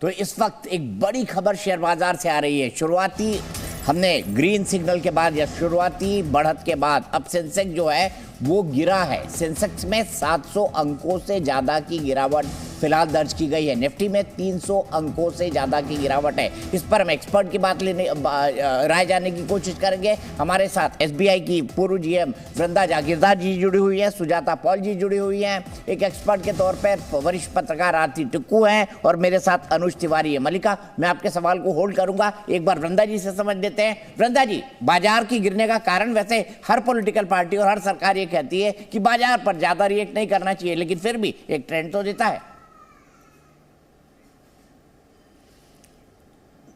तो इस वक्त एक बड़ी खबर शेयर बाजार से आ रही है। शुरुआती हमने ग्रीन सिग्नल के बाद या शुरुआती बढ़त के बाद अब सेंसेक्स जो है वो गिरा है। सेंसेक्स में 700 अंकों से ज़्यादा की गिरावट फिलहाल दर्ज की गई है। निफ्टी में 300 अंकों से ज़्यादा की गिरावट है। इस पर हम एक्सपर्ट की बात लेने राय जानने की कोशिश करेंगे। हमारे साथ एसबीआई की पूर्व जीएम वृंदा जागीरदार जी जुड़ी हुई है, सुजाता पॉल जी जुड़ी हुई हैं, एक एक्सपर्ट के तौर पर वरिष्ठ पत्रकार आरती टिक्कू हैं और मेरे साथ अनुज तिवारी है। मलिका, मैं आपके सवाल को होल्ड करूंगा, एक बार वृंदा जी से समझ लेते हैं। वृंदा जी, बाजार की गिरने का कारण, वैसे हर पॉलिटिकल पार्टी और हर सरकार ये कहती है कि बाजार पर ज्यादा रिएक्ट नहीं करना चाहिए, लेकिन फिर भी एक ट्रेंड तो देता है।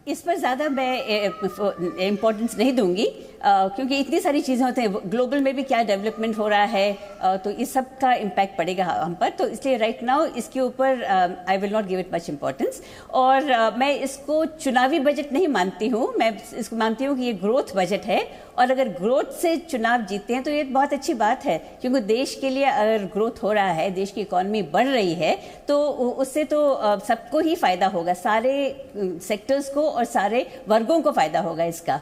इस पर ज़्यादा मैं इम्पोर्टेंस नहीं दूंगी क्योंकि इतनी सारी चीज़ें होती हैं। ग्लोबल में भी क्या डेवलपमेंट हो रहा है तो इस सब का इम्पैक्ट पड़ेगा हम पर, तो इसलिए राइट नाउ इसके ऊपर I will not give it much importance. और मैं इसको चुनावी बजट नहीं मानती हूँ, मैं इसको मानती हूँ कि ये ग्रोथ बजट है और अगर ग्रोथ से चुनाव जीतते हैं तो ये बहुत अच्छी बात है, क्योंकि देश के लिए अगर ग्रोथ हो रहा है, देश की इकॉनमी बढ़ रही है तो उससे तो सबको ही फायदा होगा, सारे सेक्टर्स को और सारे वर्गों को फायदा होगा इसका।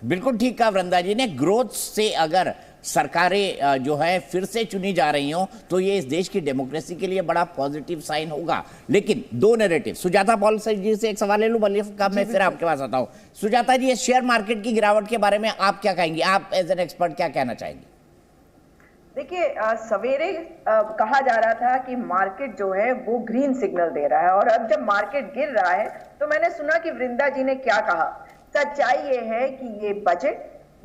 बिल्कुल ठीक कहा वृंदा जी ने। ग्रोथ से अगर सरकारें जो है फिर से चुनी जा रही हो तो ये इस देश की डेमोक्रेसी के लिए बड़ा पॉजिटिव साइन होगा। लेकिन दो नैरेटिव, सुजाता पॉल जी से एक सवाल ले लूं, मलिका मैं फिर आपके पास आता हूं। सुजाता जी, ये शेयर मार्केट की गिरावट के बारे में आप क्या कहेंगी? आप एज एन एक्सपर्ट क्या कहना चाहेंगी? देखिए, सवेरे कहा जा रहा था कि मार्केट जो है वो ग्रीन सिग्नल दे रहा है और अब जब मार्केट गिर रहा है तो मैंने सुना कि वृंदा जी ने क्या कहा। सच्चाई ये है कि ये बजट,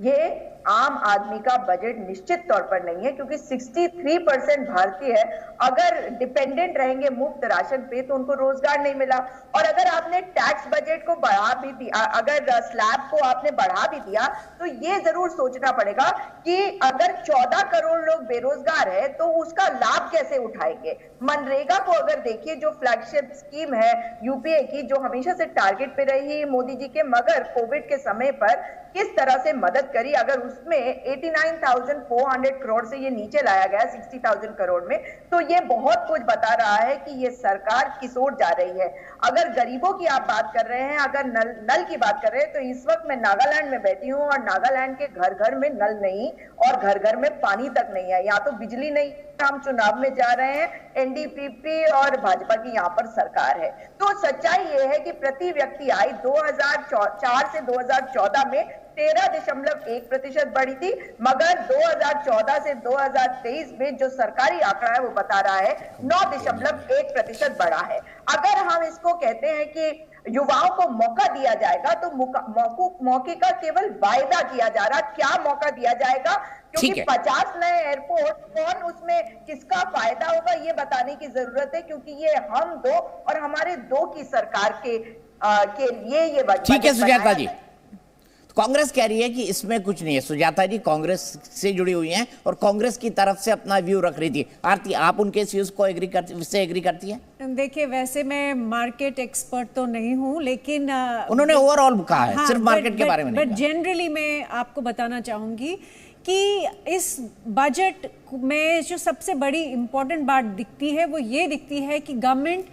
ये आम आदमी का बजट निश्चित तौर पर नहीं है, क्योंकि 63% भारतीय अगर डिपेंडेंट रहेंगे मुफ्त राशन पे तो उनको रोजगार नहीं मिला। और अगर आपने टैक्स बजट को बढ़ा भी दिया, अगर स्लैब को आपने बढ़ा भी दिया, तो ये जरूर सोचना पड़ेगा कि अगर 14 करोड़ लोग बेरोजगार है तो उसका लाभ कैसे उठाएंगे। मनरेगा को अगर देखिए, जो फ्लैगशिप स्कीम है यूपीए की, जो हमेशा से टारगेट पे रही मोदी जी के, मगर कोविड के समय पर किस तरह से मदद करी, अगर उसमें 89,400 करोड़ से ये नीचे लाया गया 60,000 करोड़ में, तो ये बहुत कुछ बता रहा है कि ये सरकार किस ओर जा रही है। अगर गरीबों की आप बात कर रहे हैं, अगर नल की बात कर रहे हैं, तो इस वक्त मैं नागालैंड में बैठी हूँ और नागालैंड के घर घर में नल नहीं और घर घर में पानी तक नहीं है, यहाँ तो बिजली नहीं। हम चुनाव में जा रहे हैं, एनडीपीपी और भाजपा की यहाँ पर सरकार है। तो सच्चाई ये है कि प्रति व्यक्ति आय 2004 से 2014 में 13.1% बढ़ी थी, मगर 2014 से 2023 में जो सरकारी आंकड़ा है वो बता रहा है 9.1% बढ़ा है। अगर हम इसको कहते हैं कि युवाओं को मौका दिया जाएगा तो मौके का केवल वायदा किया जा रहा, क्या मौका दिया जाएगा, क्योंकि 50 नए एयरपोर्ट, कौन उसमें किसका फायदा होगा ये बताने की जरूरत है, क्योंकि ये हम दो और हमारे दो की सरकार के लिए ये ठीक है। सुजाता जी, कांग्रेस कह रही है कि इसमें कुछ नहीं है। सुजाता जी कांग्रेस से जुड़ी हुई हैं और कांग्रेस की तरफ से अपना व्यू रख रही थी। आरती, आप उनके इस व्यूज को एग्री करती हैं? देखिए, वैसे मैं मार्केट एक्सपर्ट तो नहीं हूं, लेकिन उन्होंने ओवरऑल कहा है, सिर्फ मार्केट के बारे में नहीं। बट जनरली मैं आपको बताना चाहूंगी कि इस बजट में जो सबसे बड़ी इंपॉर्टेंट बात दिखती है वो ये दिखती है कि गवर्नमेंट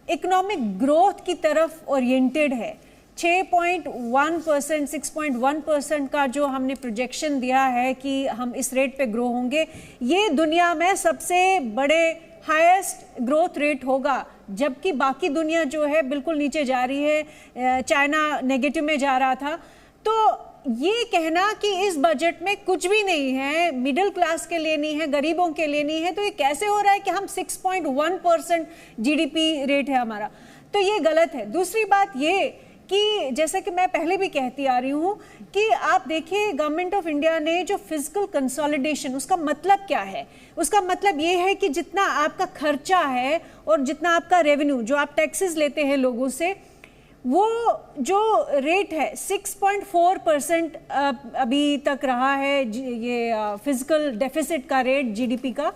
इकोनॉमिक ग्रोथ की तरफ ओरिएंटेड है। 6.1%, 6.1% का जो हमने प्रोजेक्शन दिया है कि हम इस रेट पे ग्रो होंगे, ये दुनिया में सबसे बड़े हाईएस्ट ग्रोथ रेट होगा, जबकि बाकी दुनिया जो है बिल्कुल नीचे जा रही है। चाइना नेगेटिव में जा रहा था। तो ये कहना कि इस बजट में कुछ भी नहीं है, मिडिल क्लास के लिए नहीं है, गरीबों के लिए नहीं है, तो ये कैसे हो रहा है कि हम 6.1% जीडीपी रेट है हमारा, तो ये गलत है। दूसरी बात ये कि जैसे कि मैं पहले भी कहती आ रही हूं कि आप देखिए, गवर्नमेंट ऑफ इंडिया ने जो फिजिकल कंसोलिडेशन, उसका मतलब क्या है? उसका मतलब ये है कि जितना आपका खर्चा है और जितना आपका रेवेन्यू, जो आप टैक्सेस लेते हैं लोगों से, वो जो रेट है 6.4% अभी तक रहा है, ये फिजिकल डेफिसिट का रेट जीडीपी का,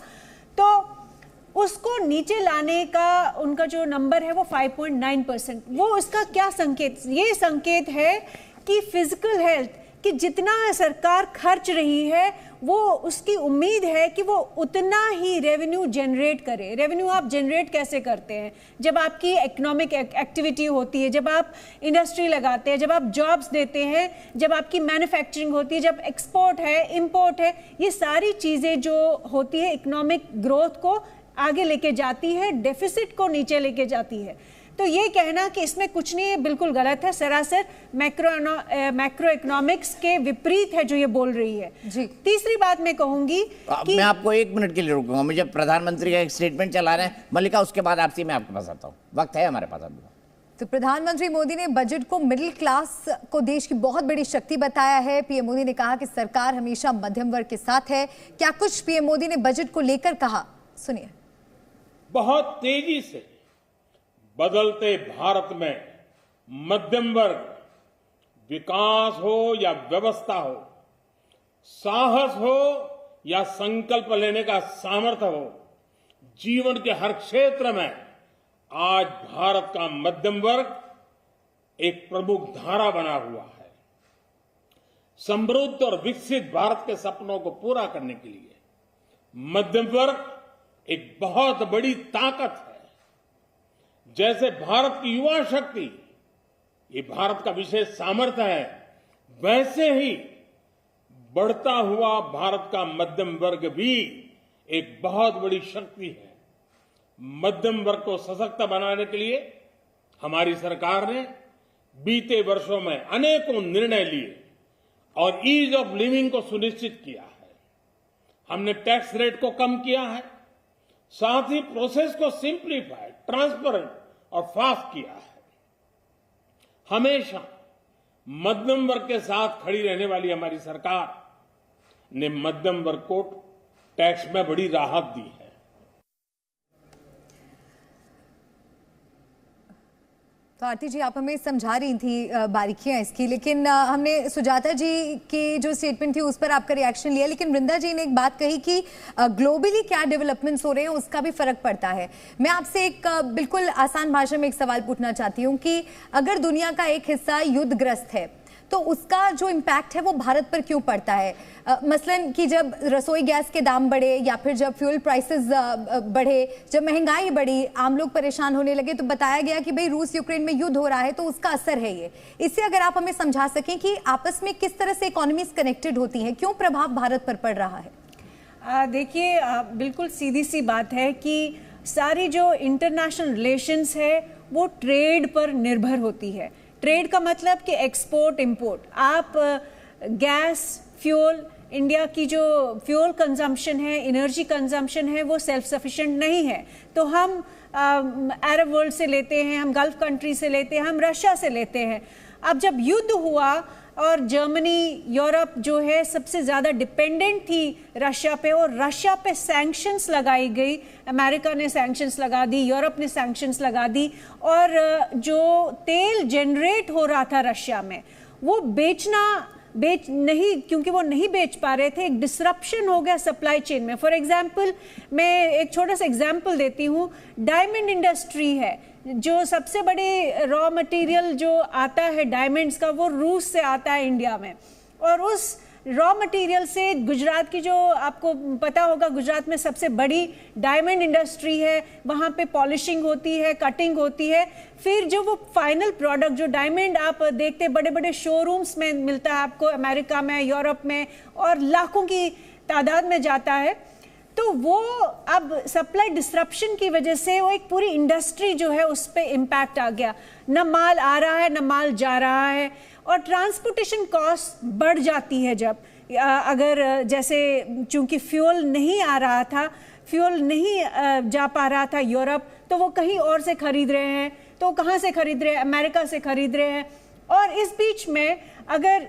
तो उसको नीचे लाने का उनका जो नंबर है वो 5.9%। वो उसका क्या संकेत? ये संकेत है कि फिजिकल हेल्थ कि जितना सरकार खर्च रही है वो उसकी उम्मीद है कि वो उतना ही रेवेन्यू जनरेट करे। रेवेन्यू आप जनरेट कैसे करते हैं? जब आपकी इकोनॉमिक एक्टिविटी होती है, जब आप इंडस्ट्री लगाते हैं, जब आप जॉब्स देते हैं, जब आपकी मैन्युफैक्चरिंग होती है, जब एक्सपोर्ट है, इंपोर्ट है, ये सारी चीज़ें जो होती है इकोनॉमिक ग्रोथ को आगे लेके जाती है, डेफिसिट को नीचे लेके जाती है। तो ये कहना कि इसमें कुछ नहीं है बिल्कुल गलत है, सरासर मैक्रो इकोनॉमिक्स के विपरीत है जो ये बोल रही है जी। तीसरी बात मैं कहूंगी कि मैं आपको 1 मिनट के लिए रुकूंगा, मुझे प्रधानमंत्री का एक स्टेटमेंट चला रहे हैं मल्लिका, उसके बाद आपसे मैं आपके पास आता हूँ, वक्त है हमारे पास अभी। तो प्रधानमंत्री मोदी ने बजट को मिडिल क्लास को देश की बहुत बड़ी शक्ति बताया है। पीएम मोदी ने कहा कि सरकार हमेशा मध्यम वर्ग के साथ है। क्या कुछ पीएम मोदी ने बजट को लेकर कहा, सुनिए। बहुत तेजी से बदलते भारत में मध्यम वर्ग, विकास हो या व्यवस्था हो, साहस हो या संकल्प लेने का सामर्थ्य हो, जीवन के हर क्षेत्र में आज भारत का मध्यम वर्ग एक प्रमुख धारा बना हुआ है। समृद्ध और विकसित भारत के सपनों को पूरा करने के लिए मध्यम वर्ग एक बहुत बड़ी ताकत है। जैसे भारत की युवा शक्ति ये भारत का विशेष सामर्थ्य है, वैसे ही बढ़ता हुआ भारत का मध्यम वर्ग भी एक बहुत बड़ी शक्ति है। मध्यम वर्ग को सशक्त बनाने के लिए हमारी सरकार ने बीते वर्षों में अनेकों निर्णय लिए और ईज ऑफ लिविंग को सुनिश्चित किया है। हमने टैक्स रेट को कम किया है, साथ ही प्रोसेस को सिंप्लीफाई, ट्रांसपेरेंट और फास्ट किया है। हमेशा मध्यम वर्ग के साथ खड़ी रहने वाली हमारी सरकार ने मध्यम वर्ग को टैक्स में बड़ी राहत दी है। तो आरती जी, आप हमें समझा रही थी बारीकियां इसकी, लेकिन हमने सुजाता जी की जो स्टेटमेंट थी उस पर आपका रिएक्शन लिया, लेकिन वृंदा जी ने एक बात कही कि ग्लोबली क्या डेवलपमेंट्स हो रहे हैं उसका भी फर्क पड़ता है। मैं आपसे एक बिल्कुल आसान भाषा में एक सवाल पूछना चाहती हूँ कि अगर दुनिया का एक हिस्सा युद्धग्रस्त है तो उसका जो इम्पैक्ट है वो भारत पर क्यों पड़ता है? मसलन कि जब रसोई गैस के दाम बढ़े या फिर जब फ्यूल प्राइसेस बढ़े, जब महंगाई बढ़ी, आम लोग परेशान होने लगे, तो बताया गया कि भाई रूस यूक्रेन में युद्ध हो रहा है तो उसका असर है ये। इससे अगर आप हमें समझा सकें कि आपस में किस तरह से इकोनॉमीज कनेक्टेड होती हैं, क्यों प्रभाव भारत पर पड़ रहा है? देखिए, बिल्कुल सीधी सी बात है कि सारी जो इंटरनेशनल रिलेशंस है वो ट्रेड पर निर्भर होती है। ट्रेड का मतलब कि एक्सपोर्ट इंपोर्ट। आप गैस, फ्यूल, इंडिया की जो फ्यूल कंजम्पशन है, एनर्जी कंजम्पशन है, वो सेल्फ सफिशिएंट नहीं है। तो हम अरब वर्ल्ड से लेते हैं, हम गल्फ कंट्री से लेते हैं, हम रशिया से लेते हैं। अब जब युद्ध हुआ और जर्मनी, यूरोप जो है सबसे ज़्यादा डिपेंडेंट थी रशिया पे, और रशिया पे सैंक्शंस लगाई गई, अमेरिका ने सैंक्शंस लगा दी, यूरोप ने सैंक्शंस लगा दी, और जो तेल जनरेट हो रहा था रशिया में वो बेच नहीं, क्योंकि वो नहीं बेच पा रहे थे, एक डिसरप्शन हो गया सप्लाई चेन में। फॉर एग्जांपल, मैं एक छोटा सा एग्जांपल देती हूँ। डायमंड इंडस्ट्री है, जो सबसे बड़ी रॉ मटेरियल जो आता है डायमंड्स का वो रूस से आता है इंडिया में, और उस रॉ मटेरियल से गुजरात की, जो आपको पता होगा गुजरात में सबसे बड़ी डायमंड इंडस्ट्री है, वहाँ पे पॉलिशिंग होती है, कटिंग होती है, फिर जो वो फाइनल प्रोडक्ट जो डायमंड आप देखते बड़े बड़े शोरूम्स में मिलता है आपको, अमेरिका में, यूरोप में, और लाखों की तादाद में जाता है। तो वो अब सप्लाई डिसरप्शन की वजह से वो एक पूरी इंडस्ट्री जो है उस पर इम्पैक्ट आ गया। न माल आ रहा है, न माल जा रहा है, और ट्रांसपोर्टेशन कॉस्ट बढ़ जाती है जब अगर जैसे चूंकि फ्यूल नहीं आ रहा था, फ्यूल नहीं जा पा रहा था यूरोप, तो वो कहीं और से खरीद रहे हैं। तो कहाँ से खरीद रहे हैं? अमेरिका से खरीद रहे हैं। और इस बीच में अगर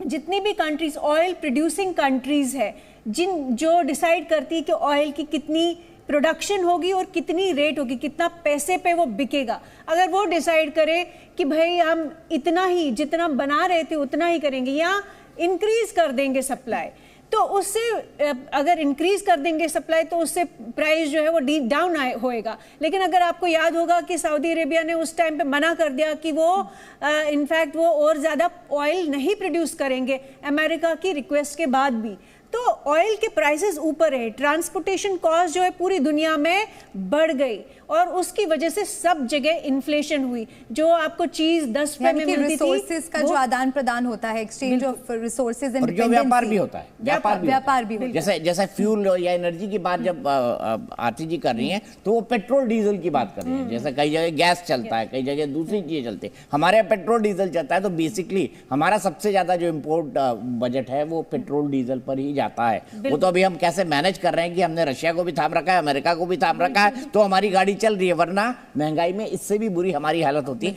जितनी भी कंट्रीज, ऑयल प्रोड्यूसिंग कंट्रीज है, जो डिसाइड करती है कि ऑयल की कितनी प्रोडक्शन होगी और कितनी रेट होगी, कितना पैसे पे वो बिकेगा, अगर वो डिसाइड करे कि भाई हम इतना ही जितना बना रहे थे उतना ही करेंगे या इंक्रीज कर देंगे सप्लाई, तो उससे अगर इंक्रीज कर देंगे सप्लाई तो उससे प्राइस जो है वो डाउन होएगा। लेकिन अगर आपको याद होगा कि सऊदी अरेबिया ने उस टाइम पे मना कर दिया कि वो इनफैक्ट वो और ज़्यादा ऑयल नहीं प्रोड्यूस करेंगे अमेरिका की रिक्वेस्ट के बाद भी, तो ऑयल के प्राइसेस ऊपर है, ट्रांसपोर्टेशन कॉस्ट जो है पूरी दुनिया में बढ़ गई और उसकी वजह से सब जगह इन्फ्लेशन हुई। जो आपको चीज 10 रुपए में मिलती थी, रिसोर्सेज का जो आदान प्रदान होता है, एक्सचेंज ऑफ रिसोर्सेज एंड जो व्यापार भी होता है, व्यापार भी होता है। जैसे फ्यूल या एनर्जी की बात जब आरती जी कर रही हैं तो वो पेट्रोल डीजल की बात कर रही हैं। जैसे कई जगह गैस चलता है, कई जगह दूसरी चीजें चलती है, हमारे यहाँ पेट्रोल डीजल चलता है। तो बेसिकली हमारा सबसे ज्यादा जो इम्पोर्ट बजट है वो पेट्रोल डीजल पर ही जाता है। वो तो अभी हम कैसे मैनेज कर रहे हैं कि हमने रशिया को भी थाम रखा है, अमेरिका को भी थाम रखा है, तो हमारी गाड़ी चल रही है, वरना महंगाई में इससे भी बुरी हमारी हालत होती है।